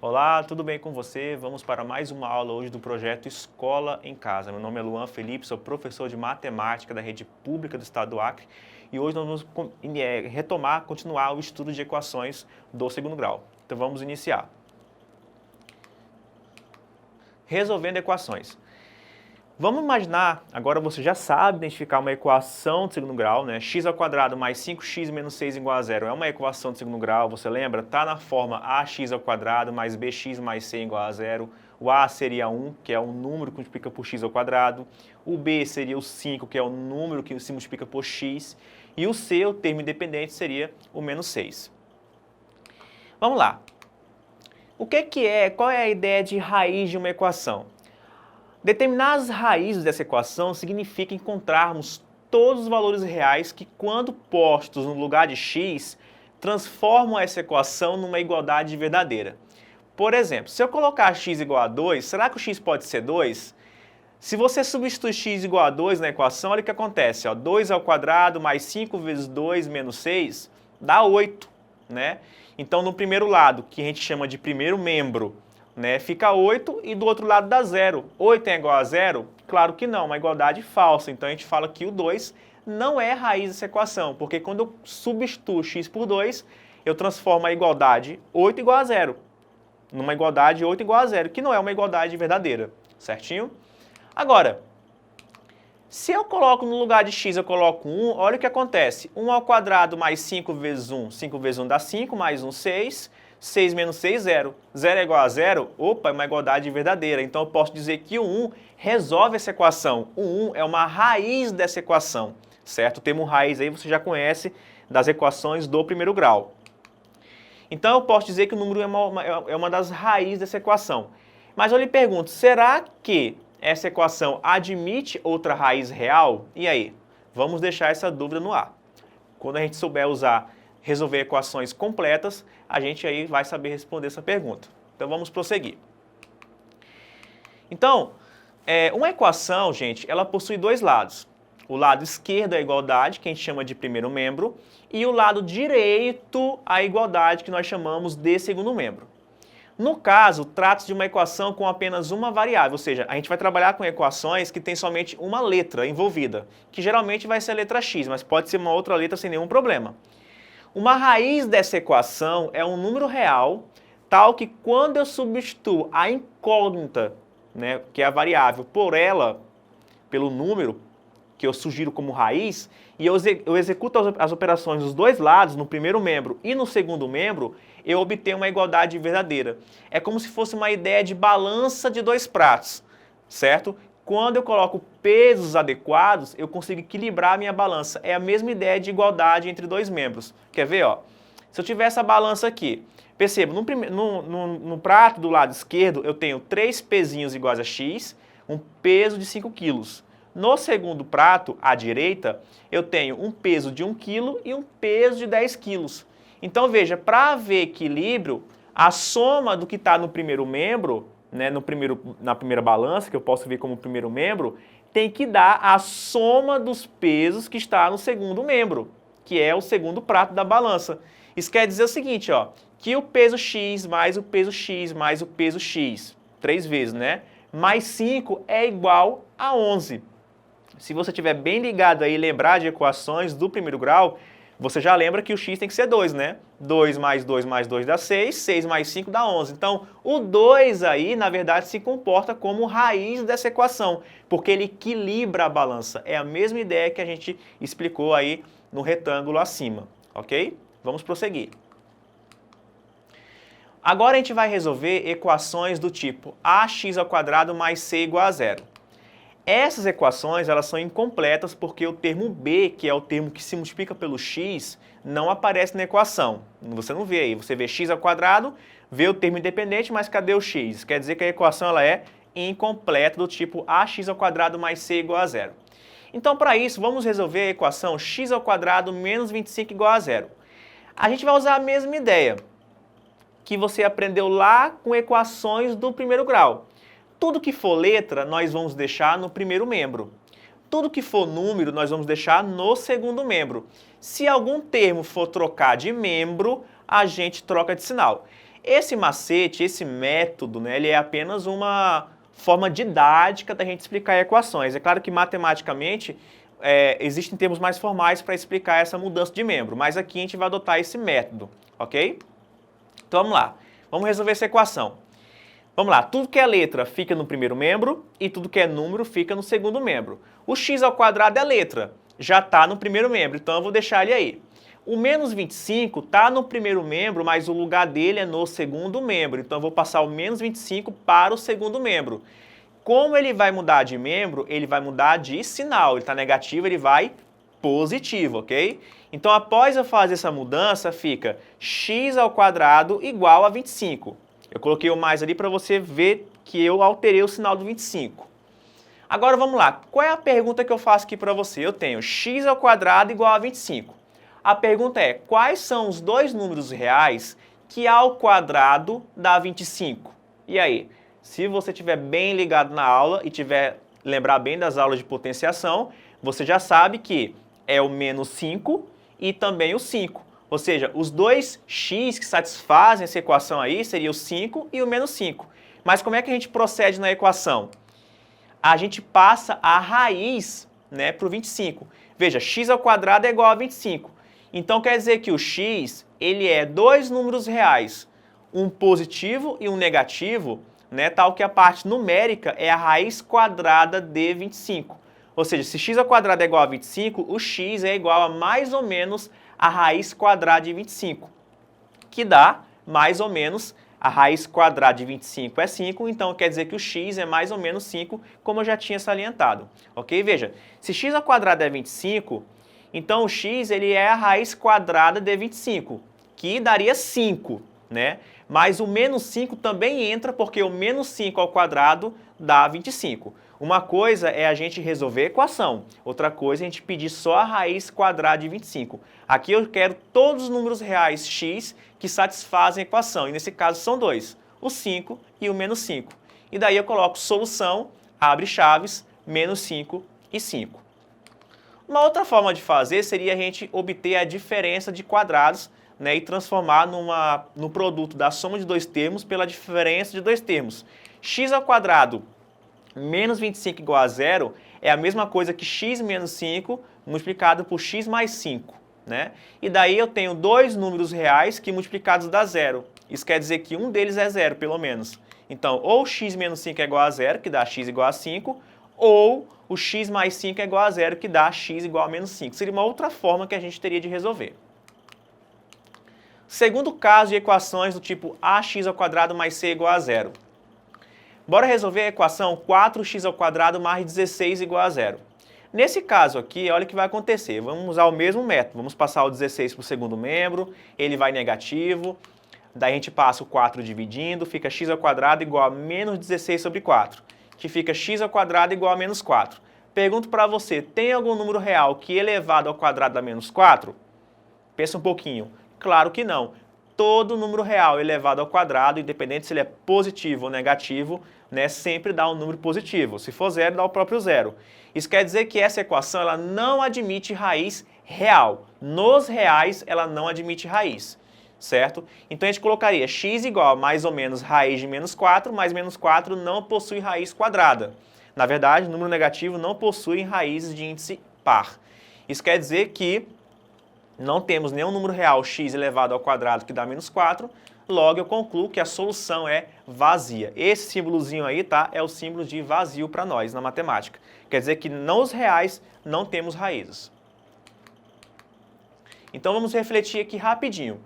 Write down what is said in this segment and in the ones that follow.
Olá, tudo bem com você? Vamos para mais uma aula hoje do projeto Escola em Casa. Meu nome é Luan Felipe, sou professor de matemática da rede pública do estado do Acre e hoje nós vamos continuar o estudo de equações do segundo grau. Então vamos iniciar. Resolvendo equações. Vamos imaginar, agora você já sabe identificar uma equação de segundo grau, né? X ao quadrado mais 5x menos 6 igual a zero é uma equação de segundo grau, você lembra? Está na forma ax ao quadrado mais bx mais c igual a zero. O a seria 1, que é um número que multiplica por x ao quadrado. O b seria o 5, que é o número que se multiplica por x. E o c, o termo independente, seria o menos 6. Vamos lá. Qual é a ideia de raiz de uma equação? Determinar as raízes dessa equação significa encontrarmos todos os valores reais que, quando postos no lugar de x, transformam essa equação numa igualdade verdadeira. Por exemplo, se eu colocar x igual a 2, será que o x pode ser 2? Se você substituir x igual a 2 na equação, olha o que acontece. 2 ao quadrado mais 5 vezes 2 menos 6 dá 8. Né? Então, no primeiro lado, que a gente chama de primeiro membro, né, fica 8 e do outro lado dá 0. 8 é igual a 0? Claro que não, uma igualdade falsa. Então a gente fala que o 2 não é raiz dessa equação, porque quando eu substituo x por 2, eu transformo a igualdade 8 igual a 0 numa igualdade 8 igual a 0, que não é uma igualdade verdadeira, certinho? Agora, se eu coloco no lugar de x, eu coloco 1, olha o que acontece. 1 ao quadrado mais 5 vezes 1, 5 vezes 1 dá 5, mais 1, 6. 6 menos 6, 0. 0 é igual a 0? Opa, é uma igualdade verdadeira. Então eu posso dizer que o 1 resolve essa equação. O 1 é uma raiz dessa equação, certo? O termo raiz aí você já conhece das equações do primeiro grau. Então eu posso dizer que o número é uma das raízes dessa equação. Mas eu lhe pergunto, será que essa equação admite outra raiz real? E aí? Vamos deixar essa dúvida no ar. Quando a gente souber resolver equações completas, a gente aí vai saber responder essa pergunta. Então vamos prosseguir. Então, uma equação, gente, ela possui dois lados. O lado esquerdo é a igualdade, que a gente chama de primeiro membro, e o lado direito a igualdade, que nós chamamos de segundo membro. No caso, trata-se de uma equação com apenas uma variável, ou seja, a gente vai trabalhar com equações que tem somente uma letra envolvida, que geralmente vai ser a letra x, mas pode ser uma outra letra sem nenhum problema. Uma raiz dessa equação é um número real, tal que quando eu substituo a incógnita, né, que é a variável, por ela, pelo número que eu sugiro como raiz, e eu executo as operações dos dois lados, no primeiro membro e no segundo membro, eu obtenho uma igualdade verdadeira. É como se fosse uma ideia de balança de dois pratos, certo? Quando eu coloco pesos adequados, eu consigo equilibrar a minha balança. É a mesma ideia de igualdade entre dois membros. Quer ver? Ó? Se eu tiver essa balança aqui, perceba, no prato do lado esquerdo, eu tenho 3 pezinhos iguais a x, um peso de 5 quilos. No segundo prato, à direita, eu tenho um peso de 1 quilo e um peso de 10 quilos. Então, veja, para haver equilíbrio, a soma do que está no primeiro membro, né, na primeira balança, que eu posso ver como primeiro membro, tem que dar a soma dos pesos que está no segundo membro, que é o segundo prato da balança. Isso quer dizer o seguinte, ó, que o peso x mais o peso x mais o peso x, 3 vezes, né? Mais 5 é igual a 11. Se você estiver bem ligado aí e lembrar de equações do primeiro grau, você já lembra que o x tem que ser 2, né? 2 mais 2 mais 2 dá 6, 6 mais 5 dá 11. Então, o 2 aí, na verdade, se comporta como raiz dessa equação, porque ele equilibra a balança. É a mesma ideia que a gente explicou aí no retângulo acima, ok? Vamos prosseguir. Agora a gente vai resolver equações do tipo ax ao quadrado mais c igual a zero. Essas equações elas são incompletas porque o termo b, que é o termo que se multiplica pelo x, não aparece na equação. Você não vê aí, você vê x ao quadrado, vê o termo independente, mas cadê o x? Quer dizer que a equação ela é incompleta, do tipo ax ao quadrado mais c igual a zero. Então, para isso, vamos resolver a equação x ao quadrado menos 25 igual a zero. A gente vai usar a mesma ideia que você aprendeu lá com equações do primeiro grau. Tudo que for letra, nós vamos deixar no primeiro membro. Tudo que for número, nós vamos deixar no segundo membro. Se algum termo for trocar de membro, a gente troca de sinal. Esse macete, esse método, né, ele é apenas uma forma didática da gente explicar equações. É claro que matematicamente existem termos mais formais para explicar essa mudança de membro, mas aqui a gente vai adotar esse método, ok? Então vamos lá, vamos resolver essa equação. Vamos lá, tudo que é letra fica no primeiro membro e tudo que é número fica no segundo membro. O x ao quadrado é letra, já está no primeiro membro, então eu vou deixar ele aí. O menos 25 está no primeiro membro, mas o lugar dele é no segundo membro, então eu vou passar o menos 25 para o segundo membro. Como ele vai mudar de membro, ele vai mudar de sinal, ele está negativo, ele vai positivo, ok? Então após eu fazer essa mudança, fica x ao quadrado igual a 25. Eu coloquei o mais ali para você ver que eu alterei o sinal do 25. Agora vamos lá, qual é a pergunta que eu faço aqui para você? Eu tenho x ao quadrado igual a 25. A pergunta é, quais são os dois números reais que ao quadrado dá 25? E aí, se você estiver bem ligado na aula e lembrar bem das aulas de potenciação, você já sabe que é o menos 5 e também o 5. Ou seja, os dois x que satisfazem essa equação aí seria o 5 e o menos 5. Mas como é que a gente procede na equação? A gente passa a raiz, né, para o 25. Veja, x ao quadrado é igual a 25. Então quer dizer que o x ele é dois números reais, um positivo e um negativo, né, tal que a parte numérica é a raiz quadrada de 25. Ou seja, se x ao quadrado é igual a 25, o x é igual a mais ou menos a raiz quadrada de 25, que dá mais ou menos a raiz quadrada de 25 é 5, então quer dizer que o x é mais ou menos 5, como eu já tinha salientado. Ok? Veja, se x ao quadrado é 25, então o x ele é a raiz quadrada de 25, que daria 5, né? Mas o menos 5 também entra porque o menos 5 ao quadrado dá 25. Uma coisa é a gente resolver a equação, outra coisa é a gente pedir só a raiz quadrada de 25. Aqui eu quero todos os números reais x que satisfazem a equação, e nesse caso são dois, o 5 e o menos 5. E daí eu coloco solução, abre chaves, menos 5 e 5. Uma outra forma de fazer seria a gente obter a diferença de quadrados, né, e transformar no produto da soma de dois termos pela diferença de dois termos. X ao quadrado menos 25 igual a zero é a mesma coisa que x menos 5 multiplicado por x mais 5. Né? E daí eu tenho dois números reais que multiplicados dá zero. Isso quer dizer que um deles é zero, pelo menos. Então, ou x menos 5 é igual a zero, que dá x igual a 5, ou o x mais 5 é igual a zero, que dá x igual a menos 5. Seria uma outra forma que a gente teria de resolver. Segundo caso de equações do tipo ax ao quadrado mais c igual a zero. Bora resolver a equação 4x ao quadrado mais 16 igual a zero. Nesse caso aqui, olha o que vai acontecer. Vamos usar o mesmo método. Vamos passar o 16 para o segundo membro, ele vai negativo. Daí a gente passa o 4 dividindo, fica x ao quadrado igual a menos 16 sobre 4, que fica x ao quadrado igual a menos 4. Pergunto para você, tem algum número real que elevado ao quadrado dá menos 4? Pensa um pouquinho. Claro que não. Todo número real elevado ao quadrado, independente se ele é positivo ou negativo, né, sempre dá um número positivo. Se for zero, dá o próprio zero. Isso quer dizer que essa equação ela não admite raiz real. Nos reais, ela não admite raiz, certo? Então a gente colocaria x igual a mais ou menos raiz de menos 4, mas menos 4 não possui raiz quadrada. Na verdade, o número negativo não possui raízes de índice par. Isso quer dizer que não temos nenhum número real x elevado ao quadrado que dá menos 4, logo eu concluo que a solução é vazia. Esse símbolozinho aí, tá, é o símbolo de vazio para nós na matemática. Quer dizer que nos reais não temos raízes. Então vamos refletir aqui rapidinho.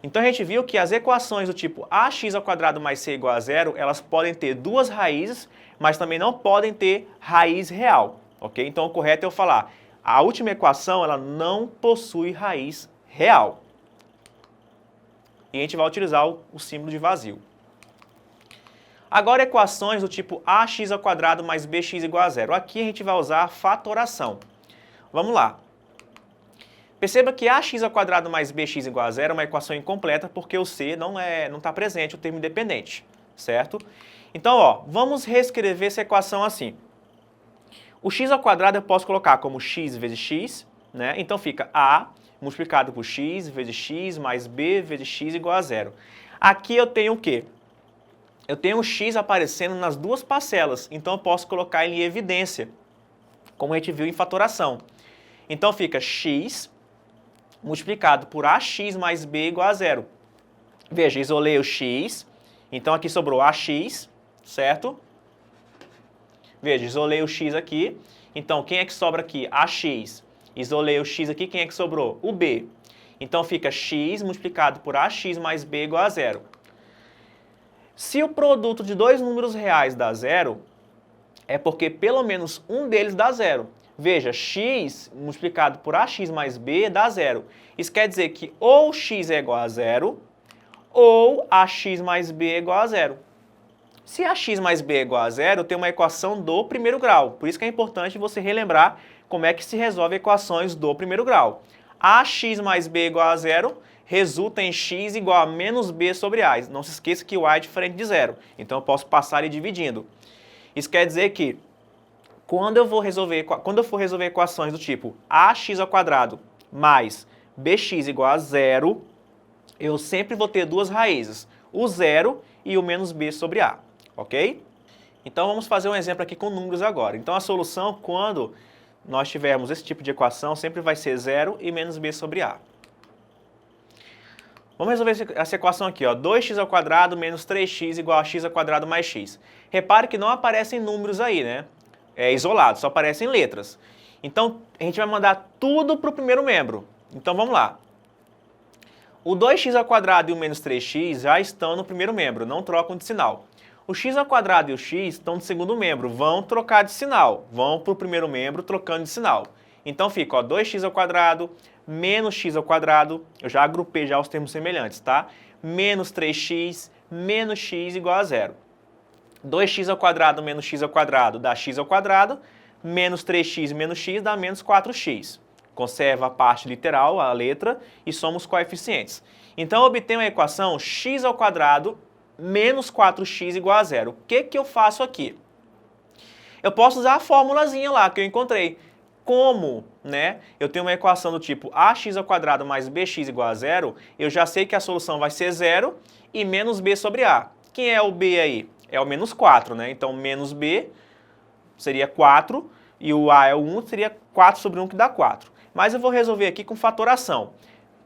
Então a gente viu que as equações do tipo ax ao quadrado mais c igual a zero, elas podem ter duas raízes, mas também não podem ter raiz real, ok? Então o correto é eu falar, a última equação ela não possui raiz real. E a gente vai utilizar o símbolo de vazio. Agora equações do tipo ax ao quadrado mais bx igual a zero. Aqui a gente vai usar a fatoração. Vamos lá. Perceba que ax ao quadrado mais bx igual a zero é uma equação incompleta porque o c não está presente, o termo independente, certo? Então, ó, vamos reescrever essa equação assim. O x ao quadrado eu posso colocar como x vezes x, né? Então fica a multiplicado por x vezes x mais b vezes x igual a zero. Aqui eu tenho o quê? Eu tenho o x aparecendo nas duas parcelas, então eu posso colocar ele em evidência, como a gente viu em fatoração. Então fica x multiplicado por ax mais b igual a zero. Veja, isolei o x, então aqui sobrou ax, certo? Veja, isolei o x aqui, então quem é que sobra aqui? Ax. Isolei o x aqui, quem é que sobrou? O b. Então fica x multiplicado por ax mais b igual a zero. Se o produto de dois números reais dá zero, é porque pelo menos um deles dá zero. Veja, x multiplicado por ax mais b dá zero. Isso quer dizer que ou x é igual a zero, ou ax mais b é igual a zero. Se ax mais b é igual a zero, eu tenho uma equação do primeiro grau. Por isso que é importante você relembrar como é que se resolve equações do primeiro grau. Ax mais b igual a zero resulta em x igual a menos b sobre a. Não se esqueça que o a é diferente de zero, então eu posso passar ele dividindo. Isso quer dizer que quando eu for resolver equações do tipo ax ao quadrado mais bx igual a zero, eu sempre vou ter duas raízes, o zero e o menos b sobre a, ok? Então vamos fazer um exemplo aqui com números agora. Então a solução, quando nós tivermos esse tipo de equação, sempre vai ser zero e menos b sobre a. Vamos resolver essa equação aqui, ó, 2x ao quadrado menos 3x igual a x ao quadrado mais x. Repare que não aparecem números aí, né? É isolado, só aparecem letras. Então, a gente vai mandar tudo para o primeiro membro. Então, vamos lá. O 2x ao quadrado e o menos 3x já estão no primeiro membro, não trocam de sinal. O x ao quadrado e o x estão no segundo membro, vão trocar de sinal. Vão para o primeiro membro trocando de sinal. Então, fica, ó, 2x ao quadrado menos x ao quadrado, eu já agrupei já os termos semelhantes, tá? Menos 3x menos x igual a zero. 2x ao quadrado menos x ao quadrado dá x ao quadrado, menos 3x menos x dá menos 4x. Conserva a parte literal, a letra, e soma os coeficientes. Então, eu obtenho a equação x ao quadrado menos 4x igual a zero. O que que eu faço aqui? Eu posso usar a formulazinha lá que eu encontrei. Como, né, eu tenho uma equação do tipo ax ao quadrado mais bx igual a zero, eu já sei que a solução vai ser zero e menos b sobre a. Quem é o b aí? É o menos 4, né? Então, menos b seria 4 e o a é o 1, seria 4 sobre 1 que dá 4. Mas eu vou resolver aqui com fatoração.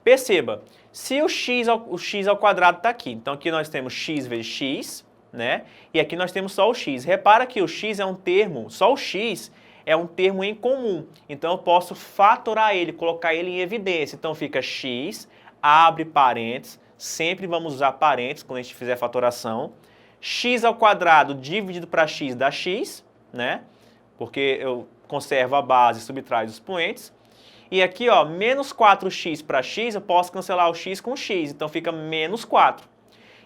Perceba, se o x ao quadrado está aqui, então aqui nós temos x vezes x, né? E aqui nós temos só o x. Repara que o x é um termo, só o x é um termo em comum. Então eu posso fatorar ele, colocar ele em evidência. Então fica x, abre parênteses, sempre vamos usar parênteses quando a gente fizer fatoração. X ao quadrado dividido para x dá x, né? Porque eu conservo a base e subtraio os expoentes. E aqui, ó, menos 4x para x, eu posso cancelar o x com x, então fica menos 4.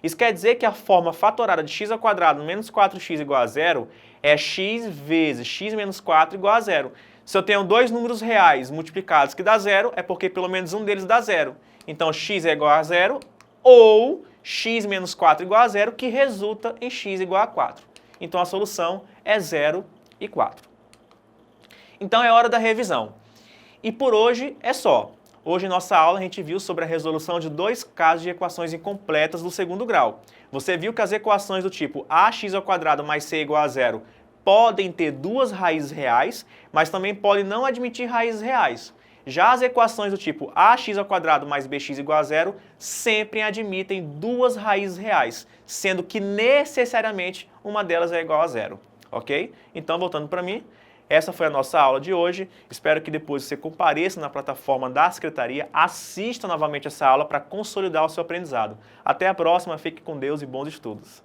Isso quer dizer que a forma fatorada de x ao quadrado menos 4x igual a zero é x vezes x menos 4 igual a zero. Se eu tenho dois números reais multiplicados que dá zero, é porque pelo menos um deles dá zero. Então, x é igual a zero ou x menos 4 igual a zero, que resulta em x igual a 4. Então, a solução é 0 e 4. Então, é hora da revisão. E por hoje é só. Hoje, em nossa aula, a gente viu sobre a resolução de dois casos de equações incompletas do segundo grau. Você viu que as equações do tipo ax ao quadrado mais c igual a zero podem ter duas raízes reais, mas também podem não admitir raízes reais. Já as equações do tipo ax ao quadrado mais bx igual a zero sempre admitem duas raízes reais, sendo que necessariamente uma delas é igual a zero, ok? Então, voltando para mim, essa foi a nossa aula de hoje. Espero que depois você compareça na plataforma da Secretaria, assista novamente essa aula para consolidar o seu aprendizado. Até a próxima, fique com Deus e bons estudos.